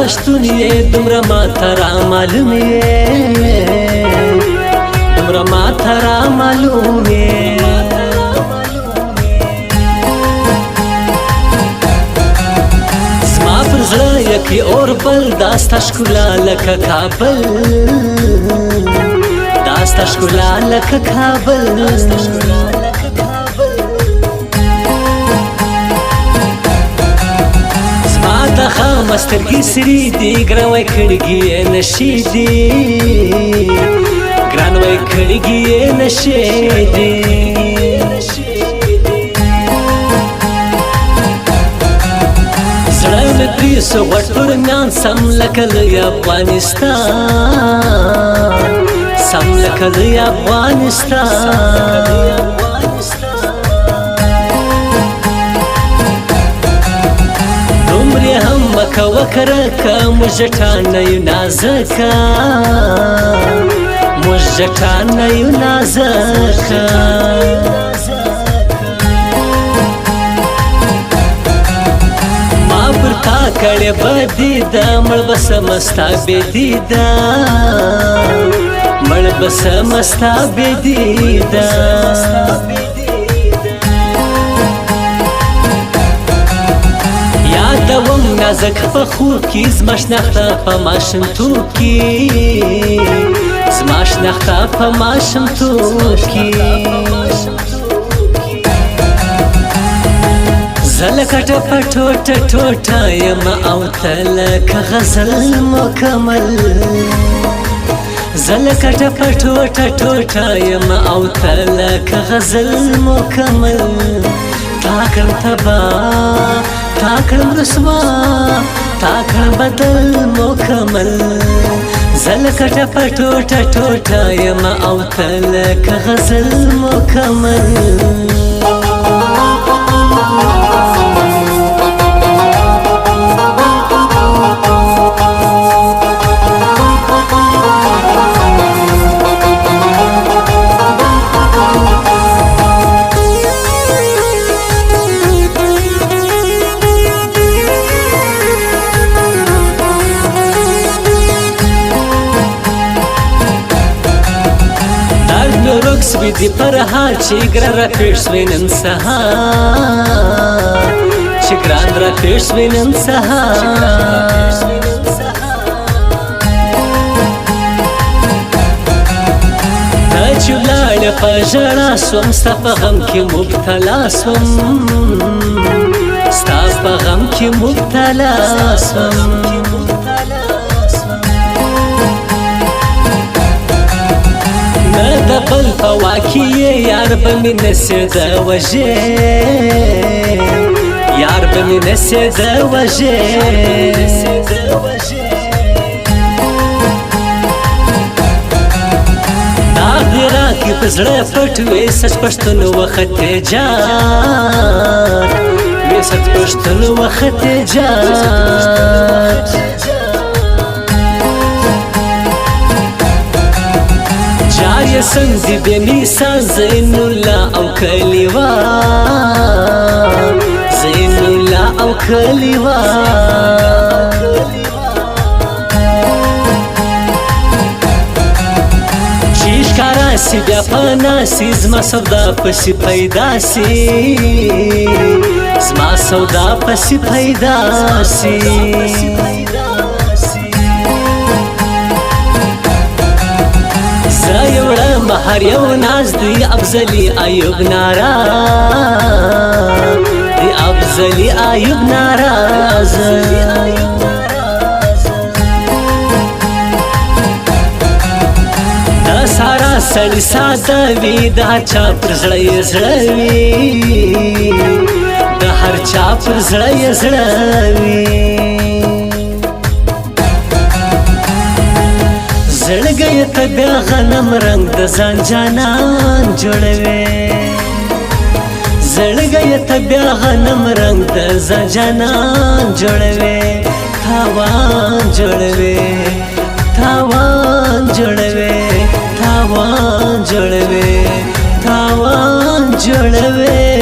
پښتون یې دومره ماته را معلوم یې دومره ماته را معلوم یې زما پر زړه یکې اور بل دا ستا ښکلا لکه کابل دا ستا ښکلا لکه کابل د خام سترګې سرې دي ګرانوی کړګي یې نشې دي ګرانوی کړګي یې نشې دي زړه مې پرې سو غوټ پرنګان سم لکه لوی افغانستان سم لکه لوی افغانستان مکه وکرکه موږ جټانه یو نازکه موږ جټانه یو نازکه ما پر تا کړې بدي ده مړ به سمه ستا بېدي ده مړ به سمه ستا بېدي ده یادوم نازک په خوب کې زما شناخته په ماشومتوب کې زما شناخته په ماشومتوب کې زه لکه ټپه ټوټه ټوټه یم او ته لکه غزل مکمل زه لکه ټپه ټوټه ټوټه یم او ته لکه غزل مکمل تا کړم تباه تا کړم رسوا تا کړم بدل مکمل زه لکه ټپه ټوټه ټوټه یم او ته لکه غزل مکمل سویدی پر حال چی گران را پیش سوینن سهار چی گران را پیش سوینن سهار تا چی ولاړې په ژړا سوم ستا په غم کې مبتلا سوم ستا په غم کې مبتلا سوم د بل په واکې یار به مې نسې د وژې یار به مې نسې د وژې داغ دې راکړي په زړه پټ وې سچ پښتون وختې جات وې سچ پښتون وختې جات سنزی بے مثال زین اللہ او کلیوان زین اللہ او کلیوان چیش کارا سی بیا پانا سی زما سودا پسی پیدا سی زما سودا پسی پیدا سی هر یو ناز دی افضلی ایوب ناراض دی افضلی ایوب ناراض دا سارا سړی ساده وي دا چا پر زړه یې زړه وي د هر چا پر زړه یې زړه وي زړګی ته بیا غنم رنگ د ځان جانان جوړوي زړګی ته بیا غنم رنگ د ځان جانان جوړوي تاوان جوړوي تاوان جوړوي تاوان جوړوي تاوان جوړوي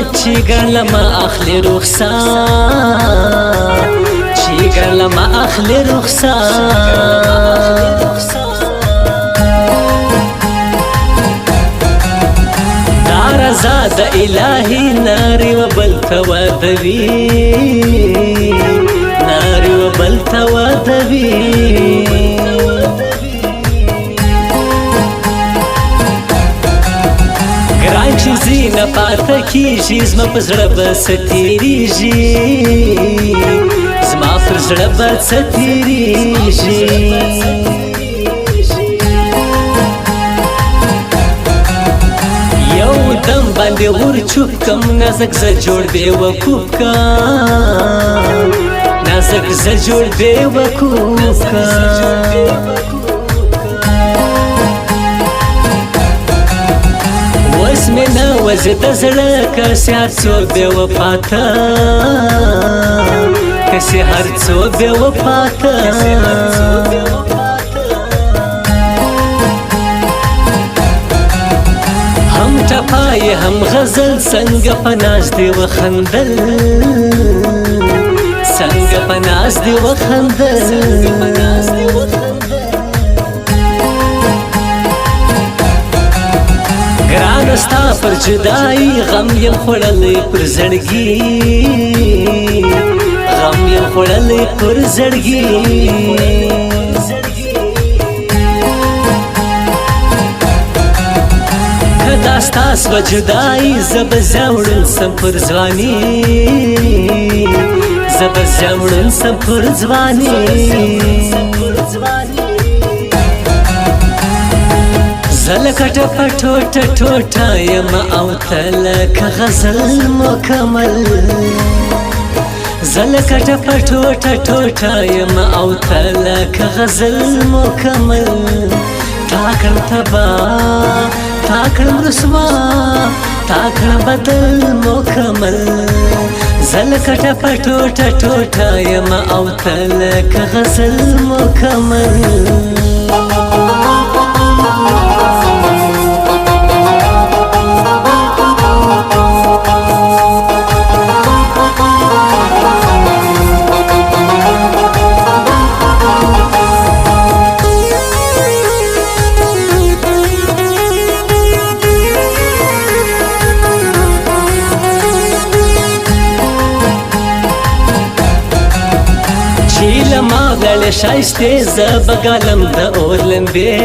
چې ګرلما اخلي رخصار چې ګرلما اخلي رخصار دا رضا د الهي ناري وبلت ودوي ناري وبلت ودوي ګران چې زینه پاته کیږي زما په زړه به څه تېرېږي زما پر زړه به څه تېرېږي یو دم باندې ور چوپ کم نازک زه جوړ بې وقوف کم نازک زه جوړ بې وقوف کم منا وزد زړه کسي هر څوک بې وفا ته کسي هر څوک بې وفا ته هم ټپای هم غزل څنګه په ناز دې وخندل څنګه په ناز دې وخندل ګرانه ستا پر جدایي غم یم خوړلی پر زړګي غم یم خوړلی پر زړګي که دا ستا سوه جدایي زه به زوړن سم پر ځواني زه به زوړن سم پر ځواني زلکه ټپه ټوټه ټوټه یم او ته لکه غزل مکمل زلکه ټپه ټوټه ټوټه یم او ته لکه غزل مکمل تا کړم تباه تا کړم رسوا تا کړم بدل مکمل زلکه ټپه ټوټه ټوټه یم او ته لکه غزل مکمل ما غړې شایستې زه به ګالم د اور لمبې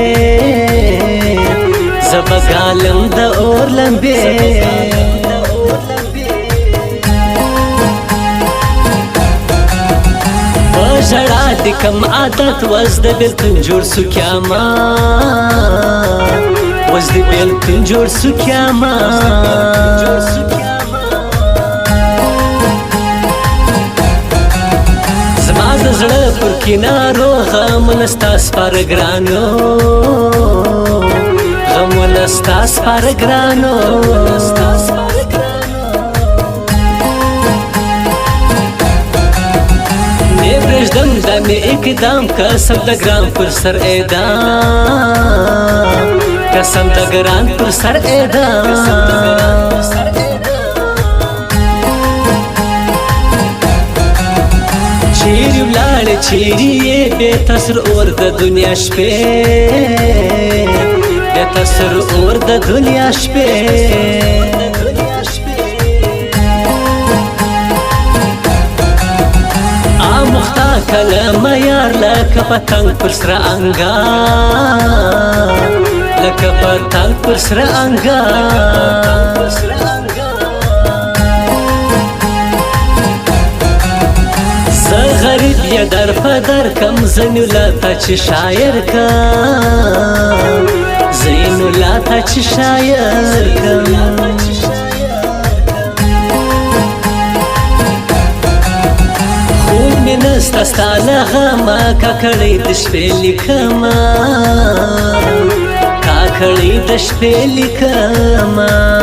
زه به ګالم د اور لمبې په ژړا دې کم عادت وز د بېلتون جوړ سو قیامت وز د بېلتون جوړ سو قیامت زړه پر کنارو غمونه ستا سپاره ګرانو غمونه ستا سپاره ګرانو نه پرېږدم دا مې اقدام قسم د ګران پر سر اعدام قسم د ګران پر سر اعدام چیری ولاړې چیری یې بې تسر اور د دنیا شپې بې تسر اور د دنیا شپې آموخته کلمه یار لکه پتنګ پر سره انګار لکه پتنګ پر سره انګار غریب یا در پدر کم زینو لاتا چی شایر کم زینو لاتا چی شایر کم خوب می نستا ستا لغما کاکړی د شپې لیکما کاکړی د شپې لیکما